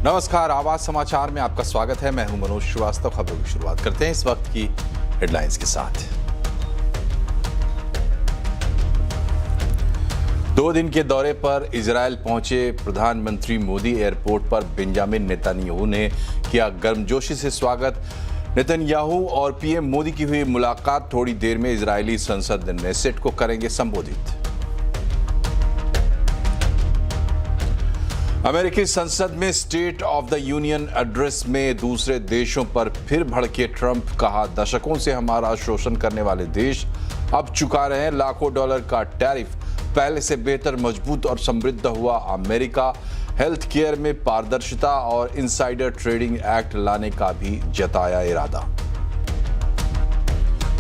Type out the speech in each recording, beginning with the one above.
नमस्कार, आवाज समाचार में आपका स्वागत है। मैं हूं मनोज श्रीवास्तव। खबरों की शुरुआत करते हैं इस वक्त की हेडलाइंस के साथ। 2 दिन के दौरे पर इजरायल पहुंचे प्रधानमंत्री मोदी एयरपोर्ट पर बेंजामिन नेतन्याहू ने किया गर्मजोशी से स्वागत। नेतन्याहू और पीएम मोदी की हुई मुलाकात थोड़ी देर में इजरायली संसद नेसेट को करेंगे संबोधित। अमेरिकी संसद में state of the union address में दूसरे देशों पर फिर भड़के ट्रंप। कहा, दशकों से हमारा शोषण करने वाले देश अब चुका रहे हैं लाखों डॉलर का टैरिफ। पहले से बेहतर, मजबूत और समृद्ध हुआ अमेरिका। हेल्थ केयर में पारदर्शिता और इनसाइडर ट्रेडिंग एक्ट लाने का भी जताया इरादा।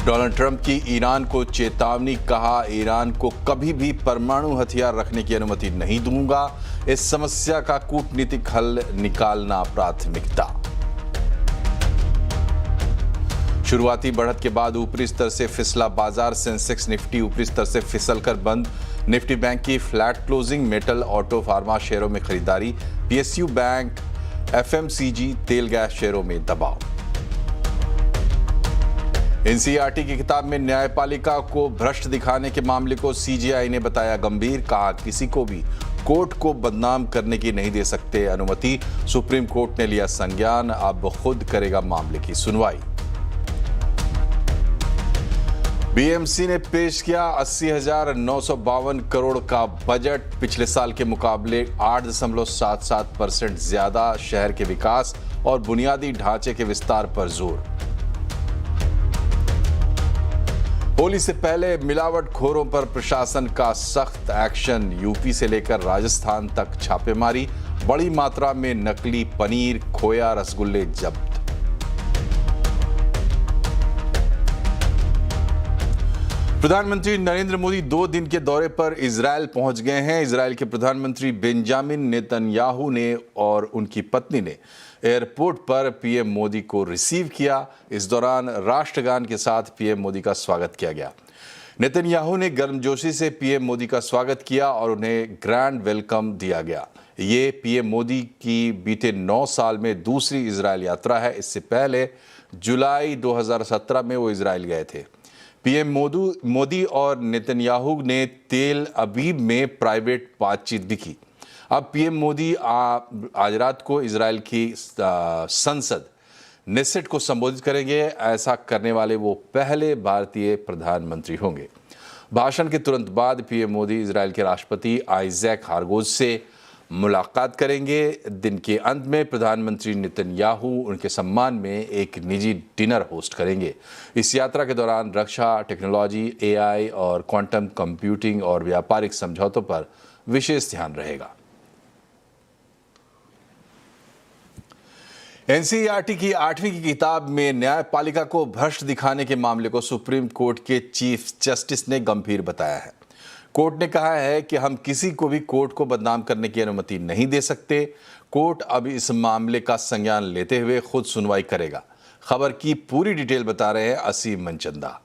डोनाल्ड ट्रंप की ईरान को चेतावनी। कहा, ईरान को कभी भी परमाणु हथियार रखने की अनुमति नहीं दूंगा। इस समस्या का कूटनीतिक हल निकालना प्राथमिकता। शुरुआती बढ़त के बाद ऊपरी स्तर से फिसला बाजार। सेंसेक्स निफ्टी ऊपरी स्तर से फिसलकर बंद। निफ्टी बैंक की flat closing. Metal, auto, pharma शेयरों में खरीदारी। पीएसयू बैंक, एफएमसीजी, तेल गैस शेयरों में दबाव। एनसीईआरटी की किताब में न्यायपालिका को भ्रष्ट दिखाने के मामले को सीजेआई ने बताया गंभीर। कहा, किसी को भी कोर्ट को बदनाम करने की नहीं दे सकते अनुमति। सुप्रीम कोर्ट ने लिया संज्ञान, अब खुद करेगा मामले की सुनवाई। बीएमसी ने पेश किया 80,952 करोड़ का बजट। पिछले साल के मुकाबले 8.77% ज्यादा। शहर के विकास और बुनियादी ढांचे के विस्तार पर जोर। होली से पहले मिलावटखोरों पर प्रशासन का सख्त एक्शन। यूपी से लेकर राजस्थान तक छापेमारी। बड़ी मात्रा में नकली पनीर, खोया, रसगुल्ले जब्त। प्रधानमंत्री नरेंद्र मोदी 2 दिन के दौरे पर इजरायल पहुंच गए हैं। इजरायल के प्रधानमंत्री बेंजामिन नेतन्याहू ने और उनकी पत्नी ने एयरपोर्ट पर पीएम मोदी को रिसीव किया। इस दौरान राष्ट्रगान के साथ पीएम मोदी का स्वागत किया गया। नेतन्याहू ने गर्मजोशी से पीएम मोदी का स्वागत किया और उन्हें ग्रैंड वेलकम दिया गया। ये पीएम मोदी की बीते 9 साल में दूसरी इजरायल यात्रा है। इससे पहले जुलाई 2017 में वो इजरायल गए थे। पीएम मोदी और नेतन्याहू ने तेल अवीव में प्राइवेट बातचीत भी की। अब पीएम मोदी आज रात को इजरायल की संसद नेसेट को संबोधित करेंगे। ऐसा करने वाले वो पहले भारतीय प्रधानमंत्री होंगे। भाषण के तुरंत बाद पीएम मोदी इजरायल के राष्ट्रपति आइजैक हेरजोग से मुलाकात करेंगे। दिन के अंत में प्रधानमंत्री नेतन्याहू उनके सम्मान में एक निजी डिनर होस्ट करेंगे। इस यात्रा के दौरान रक्षा, टेक्नोलॉजी, एआई और क्वांटम कंप्यूटिंग और व्यापारिक समझौतों पर विशेष ध्यान रहेगा। एनसीईआरटी की 8वीं की किताब में न्यायपालिका को भ्रष्ट दिखाने के मामले को सुप्रीम कोर्ट के चीफ जस्टिस ने गंभीर बताया है। कोर्ट ने कहा है कि हम किसी को भी कोर्ट को बदनाम करने की अनुमति नहीं दे सकते। कोर्ट अब इस मामले का संज्ञान लेते हुए खुद सुनवाई करेगा। खबर की पूरी डिटेल बता रहे हैं असीम मनचंदा।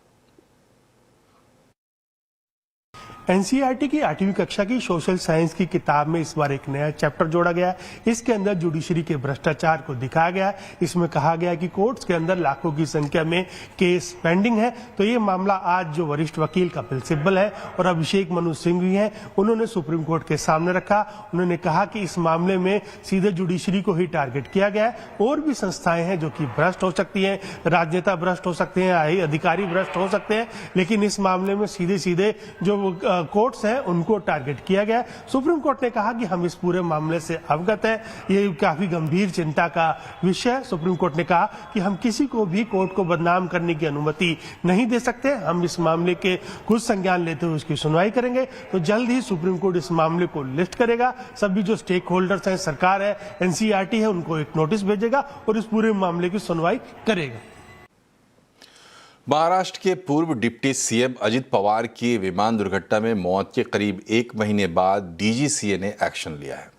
एनसीईआरटी की 8वीं कक्षा की सोशल साइंस की किताब में इस बार एक नया चैप्टर जोड़ा गया है। इसके अंदर जुडिशरी के भ्रष्टाचार को दिखाया गया है। इसमें कहा गया है कि कोर्ट्स के अंदर लाखों की संख्या में केस पेंडिंग है। तो ये मामला आज जो वरिष्ठ वकील कपिल सिब्बल है और अभिषेक मनु सिंह भी हैं, उन्होंने सुप्रीम कोर्ट के सामने रखा। उन्होंने कहा कि इस मामले में सीधे जुडिशरी को ही टारगेट किया गया है। और भी संस्थाएं हैं जो कि भ्रष्ट हो सकती हैं, राजनेता भ्रष्ट हो सकते हैं, अधिकारी भ्रष्ट हो सकते हैं, लेकिन इस मामले में सीधे सीधे जो कोर्ट्स हैं उनको टारगेट किया गया। सुप्रीम कोर्ट ने कहा कि हम इस पूरे मामले से अवगत हैं, ये काफी गंभीर चिंता का विषय है। सुप्रीम कोर्ट ने कहा कि हम किसी को भी कोर्ट को बदनाम करने की अनुमति नहीं दे सकते। हम इस मामले के कुछ संज्ञान लेते हुए उसकी सुनवाई करेंगे। तो जल्द ही सुप्रीम कोर्ट इस मामले को लिस्ट करेगा। सभी जो स्टेक होल्डर्स हैं, सरकार है, एनसीईआरटी है, उनको एक नोटिस भेजेगा और इस पूरे मामले की सुनवाई करेगा। महाराष्ट्र के पूर्व डिप्टी सीएम अजित पवार की विमान दुर्घटना में मौत के करीब 1 महीने बाद डीजीसीए ने एक्शन लिया है।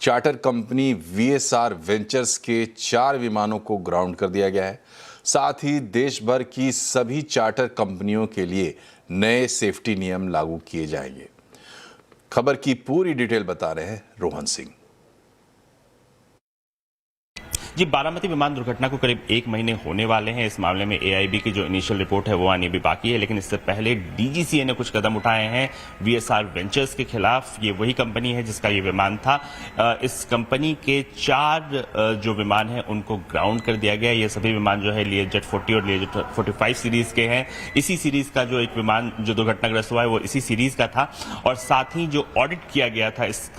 चार्टर कंपनी वीएसआर वेंचर्स के 4 विमानों को ग्राउंड कर दिया गया है। साथ ही देश भर की सभी चार्टर कंपनियों के लिए नए सेफ्टी नियम लागू किए जाएंगे। खबर की पूरी डिटेल बता रहे हैं रोहन सिंह। जी, बारामती विमान दुर्घटना को करीब 1 महीने होने वाले हैं। इस मामले में एआईबी की जो इनिशियल रिपोर्ट है वो आनी भी बाकी है, लेकिन इससे पहले डीजीसीए ने कुछ कदम उठाए हैं वीएसआर वेंचर्स के खिलाफ। ये वही कंपनी है जिसका ये विमान था। इस कंपनी के 4 जो विमान हैं उनको ग्राउंड कर दिया गया। ये सभी विमान जो है लीयरजेट 40 और लीयरजेट 45 सीरीज के हैं। इसी सीरीज का जो एक विमान जो दुर्घटनाग्रस्त हुआ है वो इसी सीरीज का था। और साथ ही जो ऑडिट किया गया था इस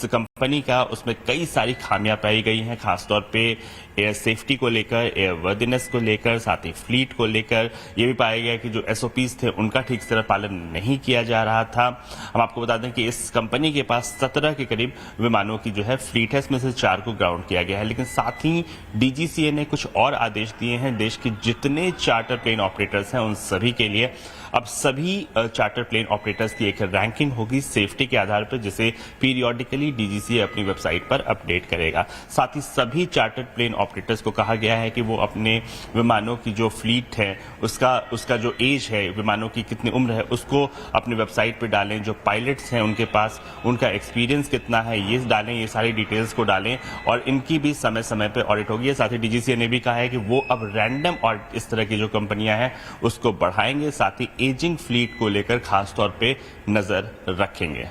कंपनी का, उसमें कई सारी खामियां पाई गई हैं, खासतौर पे एयर सेफ्टी को लेकर, एयर वर्दिनेस को लेकर, साथ ही फ्लीट को लेकर। ये भी पाया गया कि जो एसओपीज थे उनका ठीक से पालन नहीं किया जा रहा था। हम आपको बता दें कि इस कंपनी के पास 17 के करीब विमानों की जो है फ्लीट है, इसमें से 4 को ग्राउंड किया गया है। लेकिन साथ ही डीजीसीए ने कुछ और आदेश दिए हैं। देश के जितने चार्टर प्लेन ऑपरेटर्स हैं उन सभी के लिए अब सभी चार्टर प्लेन ऑपरेटर्स की एक रैंकिंग होगी सेफ्टी के आधार पर, जिसे पीरियोडिकली डीजीसीए अपनी वेबसाइट पर अपडेट करेगा। साथ ही सभी चार्टर प्लेन ऑपरेटर्स को कहा गया है कि वो अपने विमानों की जो फ्लीट है उसका जो एज है, विमानों की कितनी उम्र है, उसको अपनी वेबसाइट पर डालें। जो पायलट्स हैं उनके पास उनका एक्सपीरियंस कितना है ये डालें, ये सारी डिटेल्स को डालें और इनकी भी समय समय पर ऑडिट होगी। साथ ही डीजीसीए ने भी कहा है कि वो अब रैंडम ऑडिट इस तरह की जो कंपनियां हैं उसको बढ़ाएंगे। साथ ही एजिंग फ्लीट को लेकर खास तौर पे नजर रखेंगे।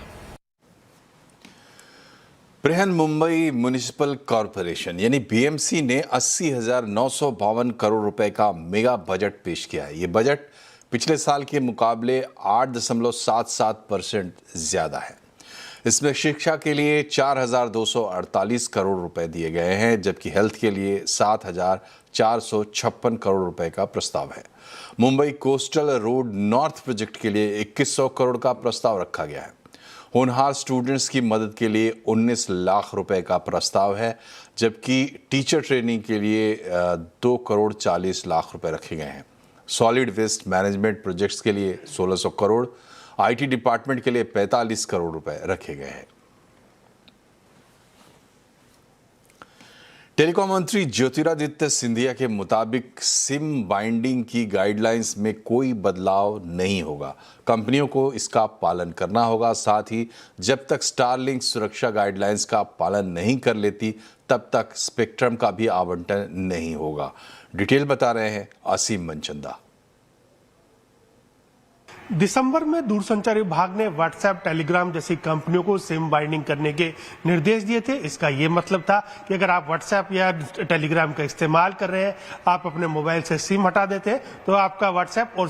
बृहन मुंबई म्युनिसिपल कॉरपोरेशन यानी बीएमसी ने 80,952 करोड़ रुपए का मेगा बजट पेश किया है। ये बजट पिछले साल के मुकाबले 8.77% ज्यादा है। इसमें शिक्षा के लिए 4,248 करोड़ रुपए दिए गए हैं, जबकि हेल्थ के लिए 7,456 करोड़ रुपए का प्रस्ताव है। Mumbai coastal road north project के लिए 2100 करोड़ का प्रस्ताव रखा गया है। होनहार स्टूडेंट्स की मदद के लिए 19 लाख रुपए का प्रस्ताव है, जबकि टीचर ट्रेनिंग के लिए 2 करोड़ 40 लाख रुपए रखे गए हैं। सॉलिड वेस्ट मैनेजमेंट प्रोजेक्ट्स के लिए 1600 करोड़, आईटी डिपार्टमेंट के लिए 45 करोड़ रुपए रखे गए हैं। टेलीकॉम मंत्री ज्योतिरादित्य सिंधिया के मुताबिक सिम बाइंडिंग की गाइडलाइंस में कोई बदलाव नहीं होगा। कंपनियों को इसका पालन करना होगा। साथ ही जब तक स्टारलिंक सुरक्षा गाइडलाइंस का पालन नहीं कर लेती तब तक स्पेक्ट्रम का भी आवंटन नहीं होगा। डिटेल बता रहे हैं असीम मनचंदा। दिसंबर में दूरसंचार विभाग ने व्हाट्सएप, टेलीग्राम जैसी कंपनियों को सिम बाइंडिंग करने के निर्देश दिए थे। इसका ये मतलब था कि अगर आप व्हाट्सएप या टेलीग्राम का इस्तेमाल कर रहे हैं, आप अपने मोबाइल से सिम हटा देते हैं तो आपका व्हाट्सएप और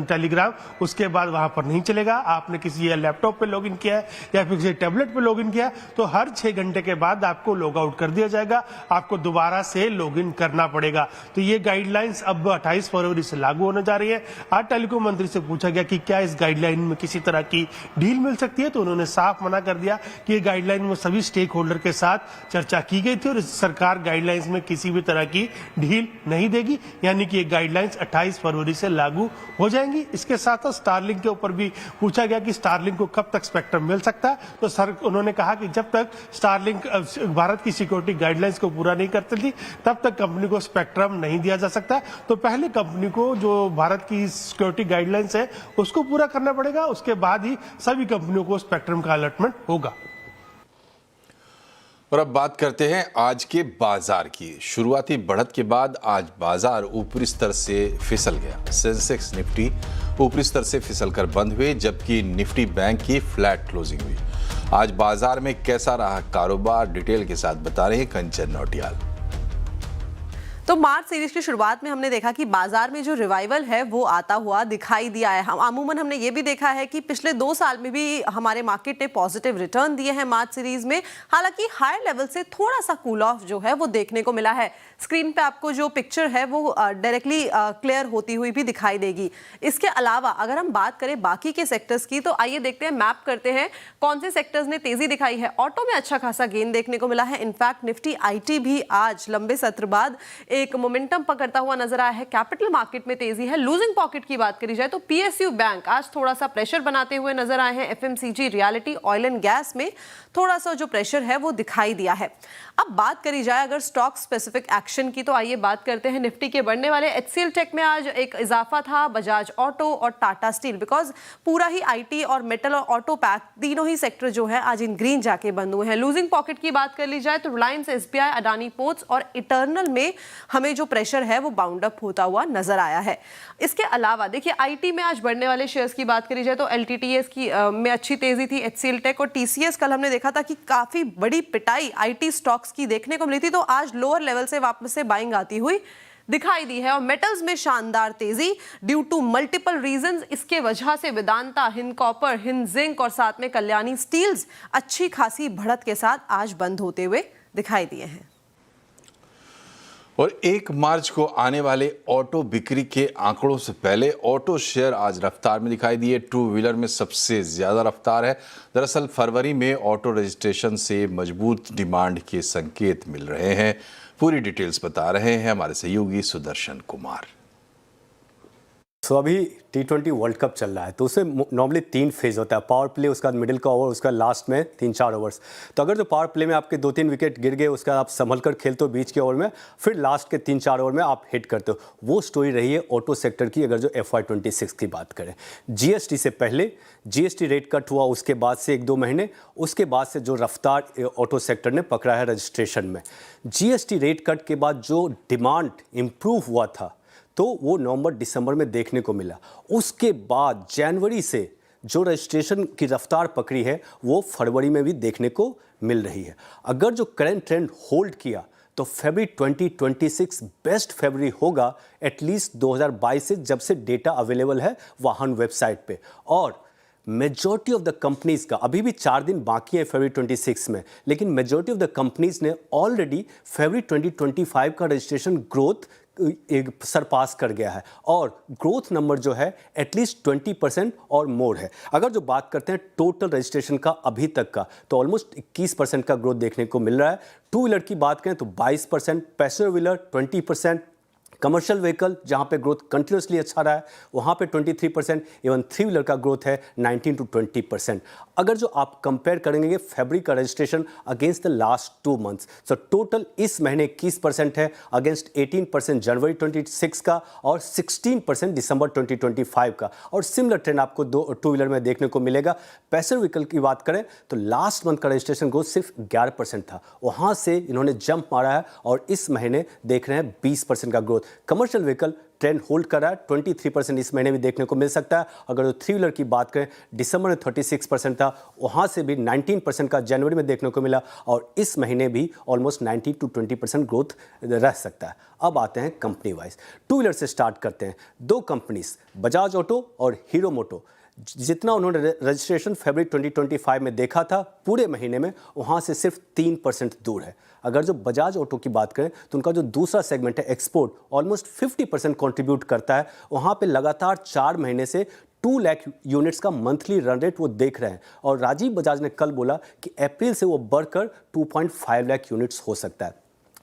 टेलीग्राम उसके बाद वहां पर नहीं चलेगा। आपने किसी लैपटॉप पे लॉगिन किया है या फिर किसी टैबलेट पे लॉगिन किया तो हर 6 घंटे के बाद आपको लॉग आउट कर दिया जाएगा, आपको दोबारा से लॉगिन करना पड़ेगा। तो ये गाइडलाइंस अब 28 फरवरी से लागू होने जा रही है। आज टेलीकॉम मंत्री से पूछा गया कि क्या इस गाइडलाइन में किसी तरह की डील मिल सकती है, तो उन्होंने साफ मना कर दिया कि ये गाइडलाइन में सभी स्टेक होल्डर के साथ चर्चा की गई थी और सरकार गाइडलाइंस में किसी भी तरह की डील नहीं देगी, यानी कि ये गाइडलाइंस 28 फरवरी से लागू हो जाएंगी। इसके साथ साथ स्टारलिंक के ऊपर भी पूछा गया कि स्टारलिंक को कब तक स्पेक्ट्रम मिल सकता है, तो सर उन्होंने कहा कि जब तक स्टारलिंक भारत की सिक्योरिटी गाइडलाइंस को पूरा नहीं करती थी तब तक कंपनी को स्पेक्ट्रम नहीं दिया जा सकता। तो पहले कंपनी को जो भारत की सिक्योरिटी गाइडलाइंस है उसको पूरा करना पड़ेगा, उसके बाद ही सभी कंपनियों को स्पेक्ट्रम का अलॉटमेंट होगा। और अब बात करते हैं आज के बाजार की। शुरुआती बढ़त के बाद आज बाजार ऊपरी स्तर से फिसल गया। सेंसेक्स निफ्टी ऊपरी स्तर से फिसलकर बंद हुए, जबकि निफ्टी बैंक की फ्लैट क्लोजिंग हुई। आज बाजार में कैसा रहा कारोबार, डिटेल के साथ बता रहे हैं कंचन नौटियाल। तो मार्च सीरीज की शुरुआत में हमने देखा कि बाजार में जो रिवाइवल है वो आता हुआ दिखाई दिया है। हम अमूमन हमने ये भी देखा है कि पिछले 2 साल में भी हमारे मार्केट ने पॉजिटिव रिटर्न दिए हैं मार्च सीरीज में। हालांकि हायर लेवल से थोड़ा सा कूल ऑफ जो है वो देखने को मिला है। स्क्रीन पे आपको जो पिक्चर है वो डायरेक्टली क्लियर होती हुई भी दिखाई देगी। इसके अलावा अगर हम बात करें बाकी के सेक्टर्स की, तो आइए देखते हैं, मैप करते हैं कौन से सेक्टर्स ने तेजी दिखाई है। ऑटो में अच्छा खासा गेन देखने को मिला है। इनफैक्ट निफ्टी आईटी भी आज लंबे सत्र बाद एक मोमेंटम पकड़ता हुआ नजर आया है। कैपिटल मार्केट में तेजी है। लूजिंग पॉकेट की बात करी जाए तो पीएसयू बैंक आज थोड़ा सा प्रेशर बनाते हुए नजर आए हैं। FMCG, reality, oil and gas में थोड़ा सा जो प्रेशर है वो दिखाई दिया है। अब बात करी जाए अगर स्टॉक स्पेसिफिक एक्शन की, तो आइए बात करते हैं निफ्टी के बढ़ने वाले। एचसीएल टेक में आज एक इजाफा था, बजाज ऑटो और टाटा स्टील, बिकॉज पूरा ही आईटी और मेटल और ऑटो पैक तीनों ही सेक्टर जो है आज इन ग्रीन जाके बंद हुए हैं। लूजिंग पॉकेट की बात कर ली जाए तो रिलायंस, एसबीआई, अडानी पोर्ट्स और इटर्नल में हमें जो प्रेशर है वो बाउंड अप होता हुआ नजर आया है। इसके अलावा देखिए आईटी में आज बढ़ने वाले शेयर्स की बात करी जाए तो एलटीटीएस की में अच्छी तेजी थी। एचसीएल टेक और टीसीएस कल हमने देखा था कि काफी बड़ी पिटाई आईटी स्टॉक्स की देखने को मिली थी, तो आज लोअर लेवल से वापस से बाइंग आती हुई दिखाई दी है। और मेटल्स में शानदार तेजी ड्यू टू मल्टीपल रीजंस। इसके वजह से वेदांता, हिंद कॉपर, हिंद जिंक और साथ में कल्याणी स्टील्स अच्छी खासी बढ़त के साथ आज बंद होते हुए दिखाई दिए हैं। और 1 मार्च को आने वाले ऑटो बिक्री के आंकड़ों से पहले ऑटो शेयर आज रफ्तार में दिखाई दिए। टू व्हीलर में सबसे ज्यादा रफ्तार है। दरअसल फरवरी में ऑटो रजिस्ट्रेशन से मजबूत डिमांड के संकेत मिल रहे हैं। पूरी डिटेल्स बता रहे हैं हमारे सहयोगी सुदर्शन कुमार। अभी T20 वर्ल्ड कप चल रहा है, तो उसमें नॉर्मली 3 फेज होता है, पावर प्ले, उसका मिडिल का ओवर, उसका लास्ट में 3-4 ओवर्स। तो अगर जो पावर प्ले में आपके 2-3 विकेट गिर गए, उसका आप संभल कर खेलते हो बीच के ओवर में, फिर लास्ट के 3-4 ओवर में आप हिट करते हो। वो स्टोरी रही है ऑटो सेक्टर की। अगर जो FY26 की बात करें, जीएसटी से पहले जीएसटी रेट कट हुआ, उसके बाद से 1-2 महीने, उसके बाद से जो रफ्तार ऑटो सेक्टर ने पकड़ा है रजिस्ट्रेशन में, जीएसटी रेट कट के बाद जो डिमांड इम्प्रूव हुआ था तो वो नवंबर दिसंबर में देखने को मिला। उसके बाद जनवरी से जो रजिस्ट्रेशन की रफ्तार पकड़ी है वो फरवरी में भी देखने को मिल रही है। अगर जो करंट ट्रेंड होल्ड किया तो फरवरी 2026 बेस्ट फरवरी होगा एटलीस्ट 2022 से, जब से डेटा अवेलेबल है वाहन वेबसाइट पे। और मेजॉरिटी ऑफ द कंपनीज का अभी भी 4 दिन बाकी है फरवरी 26 में, लेकिन मेजॉरिटी ऑफ द कंपनीज ने ऑलरेडी फरवरी 2025 का रजिस्ट्रेशन ग्रोथ एक सरपास कर गया है। और ग्रोथ नंबर जो है एटलीस्ट 20% और मोर है। अगर जो बात करते हैं टोटल रजिस्ट्रेशन का अभी तक का, तो ऑलमोस्ट 21% का ग्रोथ देखने को मिल रहा है। 2 व्हीलर की बात करें तो 22%, पैसेंजर व्हीलर 20%, कमर्शियल व्हीकल जहां पे ग्रोथ कंटिन्यूसली अच्छा रहा है वहां पे 23%, इवन 3 व्हीलर का ग्रोथ है 19 to 20%। अगर जो आप कंपेयर करेंगे फरवरी का registration against the last 2 months, तो टोटल इस महीने 21% है अगेंस्ट 18% जनवरी 26 का और 16% दिसंबर 2025 का। और सिमिलर ट्रेंड आपको 2 व्हीलर में देखने को मिलेगा। पैसेंजर व्हीकल की बात करें तो लास्ट मंथ का रजिस्ट्रेशन ग्रोथ सिर्फ 11% था, वहां से इन्होंने जंप मारा है और इस महीने देख रहे हैं 20% का growth. Commercial vehicle trend hold कर रहा है, 23% इस महीने भी देखने को मिल सकता है। अगर जो 3 व्हीलर की बात करें, दिसंबर में 36% था, वहां से भी 19% का जनवरी में देखने को मिला और इस महीने भी ऑलमोस्ट 19 to 20% ग्रोथ रह सकता है। अब आते हैं कंपनी वाइज। 2 व्हीलर से स्टार्ट करते हैं। 2 कंपनीज बजाज ऑटो और हीरो मोटो, जितना उन्होंने रजिस्ट्रेशन फरवरी 2025 में देखा था पूरे महीने में, वहाँ से सिर्फ 3% दूर है। अगर जो बजाज ऑटो की बात करें तो उनका जो दूसरा सेगमेंट है एक्सपोर्ट, ऑलमोस्ट 50% कंट्रीब्यूट करता है। वहाँ पे लगातार 4 महीने से 2 लाख यूनिट्स का मंथली रन रेट वो देख रहे हैं। और राजीव बजाज ने कल बोला कि अप्रैल से वो बढ़कर 2.5 लाख यूनिट्स हो सकता है।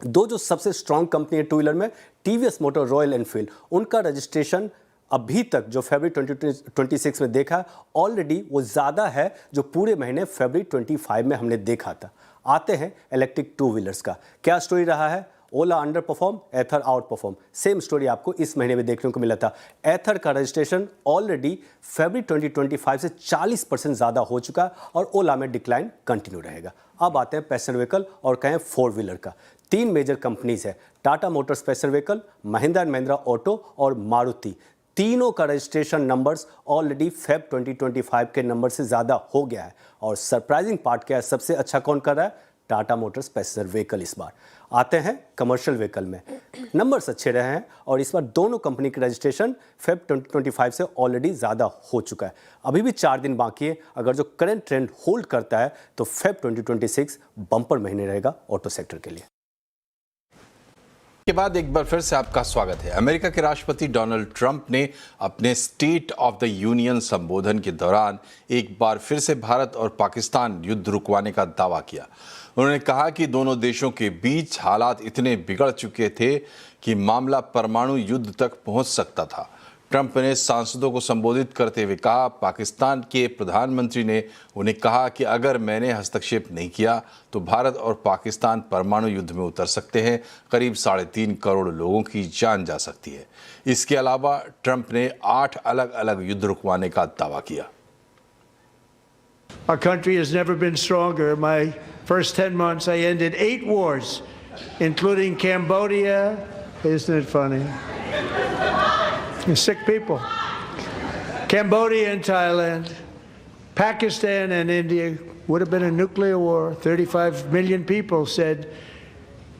जो सबसे स्ट्रॉन्ग कंपनी है 2 व्हीलर में, टीवीएस मोटर रॉयल एनफील्ड, उनका रजिस्ट्रेशन अभी तक जो फरवरी 2026 में देखा ऑलरेडी वो ज़्यादा है जो पूरे महीने फरवरी 25 में हमने देखा था। आते हैं इलेक्ट्रिक 2 व्हीलर्स का। क्या स्टोरी रहा है? ओला अंडर परफॉर्म, एथर आउट परफॉर्म। सेम स्टोरी आपको इस महीने में देखने को मिला था। एथर का रजिस्ट्रेशन ऑलरेडी फरवरी 2025 से 40% ज़्यादा हो चुका है और ओला में डिक्लाइन कंटिन्यू रहेगा। अब आते हैं पैसेंजर व्हीकल और कहें 4 व्हीलर का। 3 मेजर कंपनीज है, Tata Motors passenger vehicle, Mahindra and Mahindra auto और मारुति। तीनों का रजिस्ट्रेशन नंबर्स ऑलरेडी फेब 2025 के नंबर से ज़्यादा हो गया है। और सरप्राइजिंग पार्ट क्या है, सबसे अच्छा कौन कर रहा है? Tata Motors passenger vehicle. इस बार आते हैं कमर्शियल व्हीकल में, नंबर्स अच्छे रहे हैं और इस बार दोनों कंपनी के रजिस्ट्रेशन फेब 2025 से ऑलरेडी ज़्यादा हो चुका है। अभी भी 4 दिन बाकी है। अगर जो करंट ट्रेंड होल्ड करता है तो फेब 2026 बम्पर महीने रहेगा ऑटो सेक्टर के लिए। के बाद एक बार फिर से आपका स्वागत है। अमेरिका के राष्ट्रपति डोनाल्ड ट्रंप ने अपने स्टेट ऑफ द यूनियन संबोधन के दौरान एक बार फिर से भारत और पाकिस्तान युद्ध रुकवाने का दावा किया। उन्होंने कहा कि दोनों देशों के बीच हालात इतने बिगड़ चुके थे कि मामला परमाणु युद्ध तक पहुंच सकता था। ट्रंप ने सांसदों को संबोधित करते हुए कहा, पाकिस्तान के प्रधानमंत्री ने उन्हें कहा कि अगर मैंने हस्तक्षेप नहीं किया तो भारत और पाकिस्तान परमाणु युद्ध में उतर सकते हैं। करीब 3.5 करोड़ लोगों की जान जा सकती है। इसके अलावा ट्रंप ने 8 अलग-अलग युद्ध रुकवाने का दावा किया। Our country has never been stronger. In my first 10 months, I ended 8 wars, including Cambodia. Isn't it funny? Sick people. Cambodia and Thailand, Pakistan and India would have been a nuclear war. 35 million people said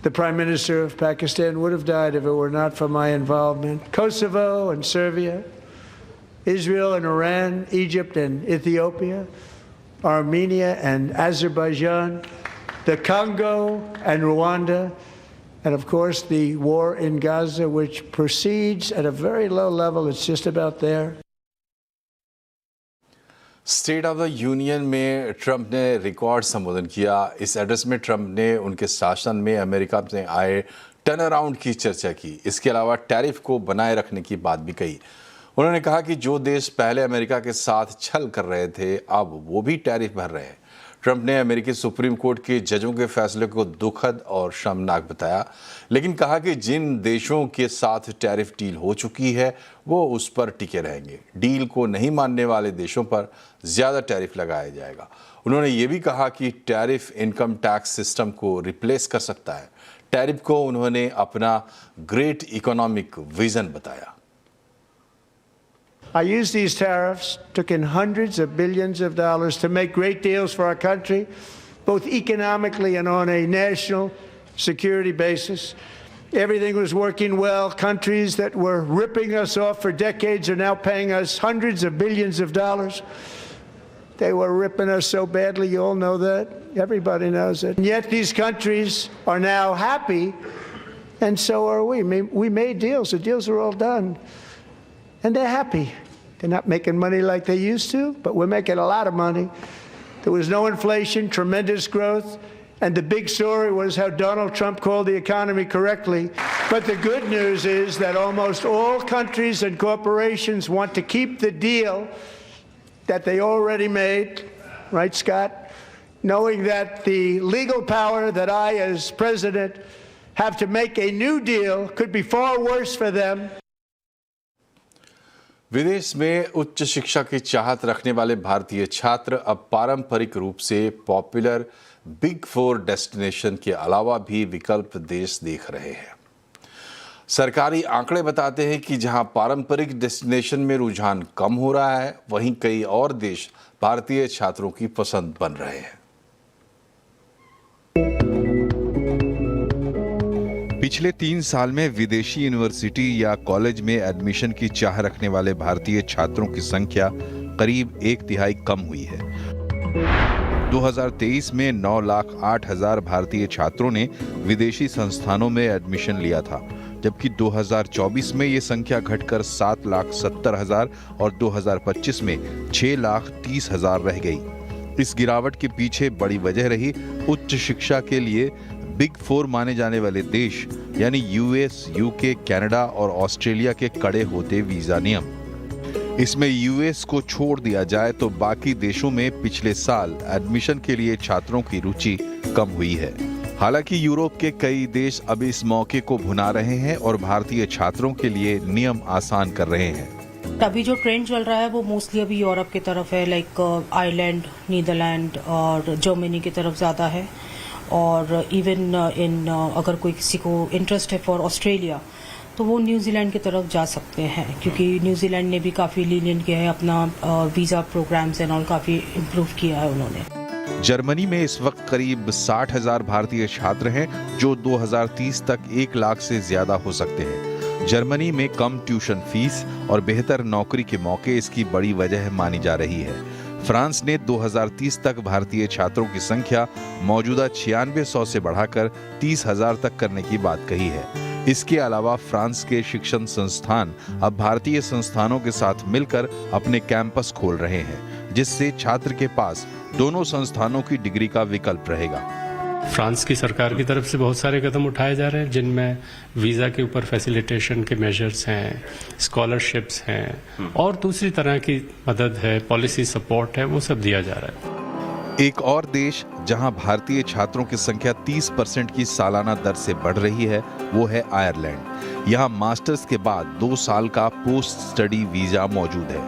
the Prime Minister of Pakistan would have died if it were not for my involvement. Kosovo and Serbia, Israel and Iran, Egypt and Ethiopia, Armenia and Azerbaijan, the Congo and Rwanda, and of course the war in Gaza, which proceeds at a very low level. It's just about there. State of the union में Trump ने record संबोधन किया। इस address में Trump ने उनके शासन में अमेरिका से आए टर्न अराउंड की चर्चा की। इसके अलावा टैरिफ को बनाए रखने की बात भी कही। उन्होंने कहा कि जो देश पहले अमेरिका के साथ छल कर रहे थे अब वो भी टैरिफ भर रहे हैं। ट्रंप ने अमेरिकी सुप्रीम कोर्ट के जजों के फैसले को दुखद और शर्मनाक बताया, लेकिन कहा कि जिन देशों के साथ टैरिफ डील हो चुकी है वो उस पर टिके रहेंगे। डील को नहीं मानने वाले देशों पर ज़्यादा टैरिफ लगाया जाएगा। उन्होंने ये भी कहा कि टैरिफ इनकम टैक्स सिस्टम को रिप्लेस कर सकता है। टैरिफ को उन्होंने अपना ग्रेट इकोनॉमिक विजन बताया। I used these tariffs, took in hundreds of billions of dollars to make great deals for our country, both economically and on a national security basis. Everything was working well. Countries that were ripping us off for decades are now paying us hundreds of billions of dollars. They were ripping us so badly, you all know that. Everybody knows it. And yet these countries are now happy, and so are we. We made deals. The deals are all done. And they're happy. They're not making money like they used to, but we're making a lot of money. There was no inflation, tremendous growth, and the big story was how Donald Trump called the economy correctly. But the good news is that almost all countries and corporations want to keep the deal that they already made, right, Scott? Knowing that the legal power that I, as president, have to make a new deal could be far worse for them. विदेश में उच्च शिक्षा की चाहत रखने वाले भारतीय छात्र अब पारंपरिक रूप से पॉपुलर बिग 4 डेस्टिनेशन के अलावा भी विकल्प देश देख रहे हैं। सरकारी आंकड़े बताते हैं कि जहां पारंपरिक डेस्टिनेशन में रुझान कम हो रहा है, वहीं कई और देश भारतीय छात्रों की पसंद बन रहे हैं। पिछले 3 साल में विदेशी यूनिवर्सिटी या कॉलेज में एडमिशन की चाह रखने वाले भारतीय छात्रों की संख्या करीब 1/3 कम हुई है। 2023 में 9,08,000 भारतीय छात्रों ने विदेशी संस्थानों में एडमिशन लिया था, जबकि 2024 में ये संख्या घटकर 7,70,000 और 2025 में 6,30,000 रह गई। इस गिरावट के पीछे बड़ी वजह रही उच्च शिक्षा के लिए बिग 4 माने जाने वाले देश यानी यूएस, यूके, कनाडा और ऑस्ट्रेलिया के कड़े होते वीजा नियम। इसमें यूएस को छोड़ दिया जाए तो बाकी देशों में पिछले साल एडमिशन के लिए छात्रों की रुचि कम हुई है। हालांकि यूरोप के कई देश अब इस मौके को भुना रहे हैं और भारतीय छात्रों के लिए नियम आसान कर रहे हैं। अभी जो ट्रेंड चल रहा है वो मोस्टली अभी यूरोप की तरफ है, लाइक आयरलैंड, नीदरलैंड और जर्मनी की तरफ ज़्यादा है। और इवन अगर कोई किसी को इंटरेस्ट है फॉर ऑस्ट्रेलिया तो वो न्यूजीलैंड की तरफ जा सकते हैं, क्योंकि न्यूजीलैंड ने भी काफ़ी लीनियंट किया है अपना वीज़ा प्रोग्राम्स एंड ऑल, काफ़ी इम्प्रूव किया है उन्होंने। जर्मनी में इस वक्त करीब 60,000 भारतीय छात्र हैं जो 2030 तक 1 लाख से ज्यादा हो सकते हैं। जर्मनी में कम ट्यूशन फीस और बेहतर नौकरी के मौके इसकी बड़ी वजह मानी जा रही है। फ्रांस ने 2030 तक भारतीय छात्रों की संख्या मौजूदा 9600 से बढ़ाकर 30,000 तक करने की बात कही है। इसके अलावा फ्रांस के शिक्षण संस्थान अब भारतीय संस्थानों के साथ मिलकर अपने कैंपस खोल रहे हैं, जिससे छात्र के पास दोनों संस्थानों की डिग्री का विकल्प रहेगा। फ्रांस की सरकार की तरफ से बहुत सारे कदम उठाए जा रहे हैं, जिनमें वीज़ा के ऊपर फैसिलिटेशन के मेजर्स हैं, स्कॉलरशिप्स हैं और दूसरी तरह की मदद है, पॉलिसी सपोर्ट है, वो सब दिया जा रहा है। एक और देश जहां भारतीय छात्रों की संख्या 30% की सालाना दर से बढ़ रही है, वो है आयरलैंड। यहां मास्टर्स के बाद 2 साल का पोस्ट स्टडी वीजा मौजूद है।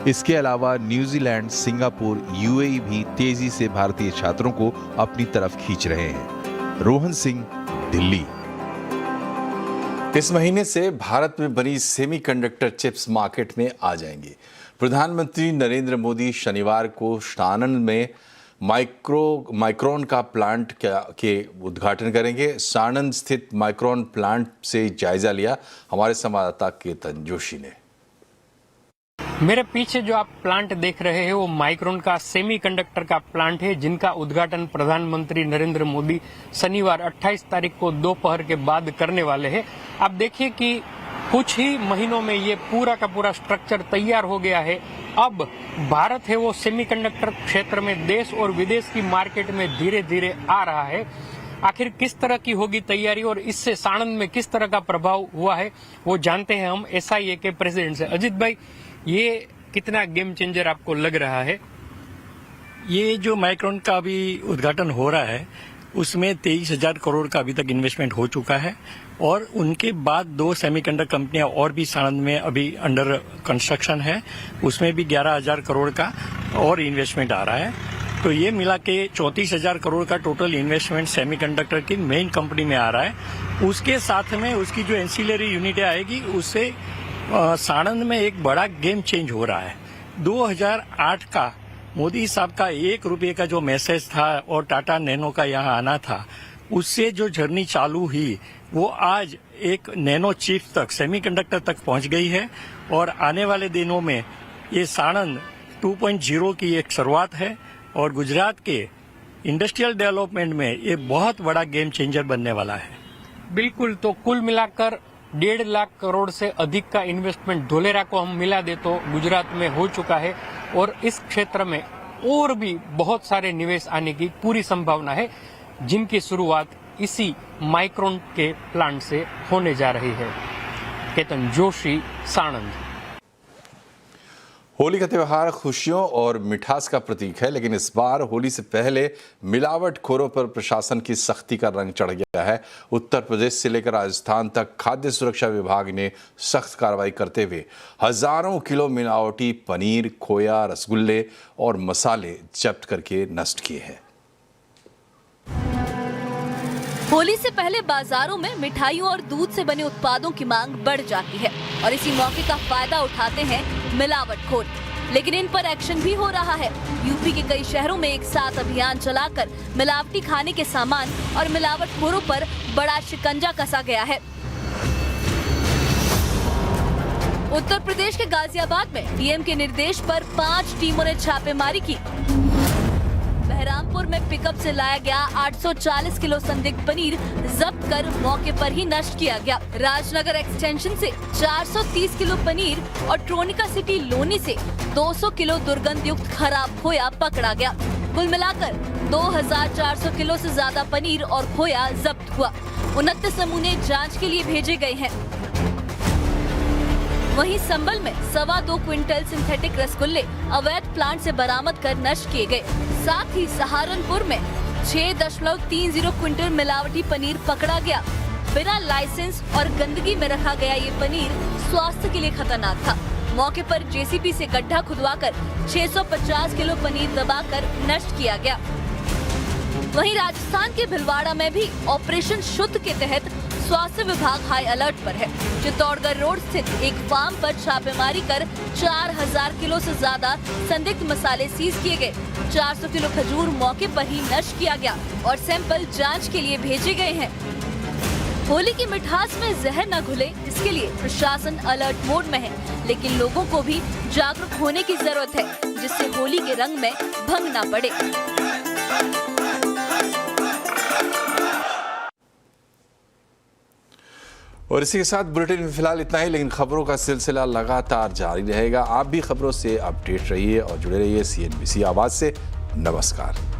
इसके अलावा न्यूजीलैंड, सिंगापुर, यूएई भी तेजी से भारतीय छात्रों को अपनी तरफ खींच रहे हैं। रोहन सिंह, दिल्ली। इस महीने से भारत में बनी सेमीकंडक्टर चिप्स मार्केट में आ जाएंगी। प्रधानमंत्री नरेंद्र मोदी शनिवार को सानंद में माइक्रोन का प्लांट के उद्घाटन करेंगे। सानंद स्थित माइक्रोन प्लांट से जायजा लिया हमारे संवाददाता केतन जोशी ने। मेरे पीछे जो आप प्लांट देख रहे हैं वो माइक्रोन का सेमीकंडक्टर का प्लांट है, जिनका उद्घाटन प्रधानमंत्री नरेंद्र मोदी शनिवार 28 तारीख को दोपहर के बाद करने वाले हैं। आप देखिए कि कुछ ही महीनों में ये पूरा का पूरा स्ट्रक्चर तैयार हो गया है। अब भारत है वो सेमीकंडक्टर क्षेत्र में देश और विदेश की मार्केट में धीरे धीरे आ रहा है। आखिर किस तरह की होगी तैयारी और इससे साणंद में किस तरह का प्रभाव हुआ है वो जानते हैं हम SIA के प्रेसिडेंट से। अजीत भाई, ये कितना गेम चेंजर आपको लग रहा है? ये जो माइक्रोन का अभी उद्घाटन हो रहा है उसमें 23,000 करोड़ का अभी तक इन्वेस्टमेंट हो चुका है और उनके बाद 2 सेमीकंडक्टर कंपनियां और भी साणंद में अभी अंडर कंस्ट्रक्शन है, उसमें भी 11,000 करोड़ का और इन्वेस्टमेंट आ रहा है। तो ये मिला के 34,000 करोड़ का टोटल इन्वेस्टमेंट सेमीकंडक्टर की मेन कंपनी में आ रहा है। उसके साथ में उसकी जो एंसिलरी यूनिटें आएगी उससे साणंद में एक बड़ा गेम चेंज हो रहा है। 2008 का मोदी साहब का 1 रुपये का जो मैसेज था और टाटा नैनो का यहाँ आना था, उससे जो जर्नी चालू हुई वो आज एक नैनो चिप तक, सेमीकंडक्टर तक पहुंच गई है और आने वाले दिनों में ये साणंद 2.0 की एक शुरुआत है और गुजरात के इंडस्ट्रियल डेवलपमेंट में ये बहुत बड़ा गेम चेंजर बनने वाला है। बिल्कुल, तो कुल मिलाकर 1.5 लाख करोड़ से अधिक का इन्वेस्टमेंट धोलेरा को हम मिला दे तो गुजरात में हो चुका है और इस क्षेत्र में और भी बहुत सारे निवेश आने की पूरी संभावना है, जिनकी शुरुआत इसी माइक्रोन के प्लांट से होने जा रही है। केतन जोशी, साणंद। होली का त्योहार खुशियों और मिठास का प्रतीक है, लेकिन इस बार होली से पहले मिलावटखोरों पर प्रशासन की सख्ती का रंग चढ़ गया है। उत्तर प्रदेश से लेकर राजस्थान तक खाद्य सुरक्षा विभाग ने सख्त कार्रवाई करते हुए हजारों किलो मिलावटी पनीर, खोया, रसगुल्ले और मसाले जब्त करके नष्ट किए हैं। होली से पहले बाजारों में मिठाइयों और दूध से बने उत्पादों की मांग बढ़ जाती है और इसी मौके का फायदा उठाते हैं मिलावटखोर। लेकिन इन पर एक्शन भी हो रहा है। यूपी के कई शहरों में एक साथ अभियान चलाकर मिलावटी खाने के सामान और मिलावटखोरों पर बड़ा शिकंजा कसा गया है। उत्तर प्रदेश के गाजियाबाद में डीएम के निर्देश पर 5 टीमों ने छापेमारी की। बहरामपुर में पिकअप से लाया गया 840 किलो संदिग्ध पनीर जब्त कर मौके पर ही नष्ट किया गया। राजनगर एक्सटेंशन से 430 किलो पनीर और ट्रोनिका सिटी लोनी से 200 किलो दुर्गंध युक्त खराब खोया पकड़ा गया। कुल मिलाकर 2400 किलो से ज्यादा पनीर और खोया जब्त हुआ। 29 नमूने जांच के लिए भेजे गए हैं। वहीं संभल में 2.25 क्विंटल सिंथेटिक रसगुल्ले अवैध प्लांट से बरामद कर नष्ट किए गए। साथ ही सहारनपुर में 6.30 क्विंटल मिलावटी पनीर पकड़ा गया। बिना लाइसेंस और गंदगी में रखा गया ये पनीर स्वास्थ्य के लिए खतरनाक था। मौके पर जेसीबी से गड्ढा खुदवाकर 650 किलो पनीर दबाकर नष्ट किया गया। वहीं राजस्थान के भिलवाड़ा में भी ऑपरेशन शुद्ध के तहत स्वास्थ्य विभाग हाई अलर्ट पर है। चित्तौड़गढ़ रोड स्थित एक फार्म पर छापेमारी कर 4000 किलो से ज्यादा संदिग्ध मसाले सीज किए गए। 400 किलो खजूर मौके पर ही नष्ट किया गया और सैंपल जांच के लिए भेजे गए हैं। होली की मिठास में जहर न घुले, इसके लिए प्रशासन अलर्ट मोड में है, लेकिन लोगों को भी जागरूक होने की जरूरत है, जिससे होली के रंग में भंग न पड़े। और इसी के साथ बुलेटिन में फिलहाल इतना ही, लेकिन खबरों का सिलसिला लगातार जारी रहेगा। आप भी खबरों से अपडेट रहिए और जुड़े रहिए CNBC आवाज से। नमस्कार।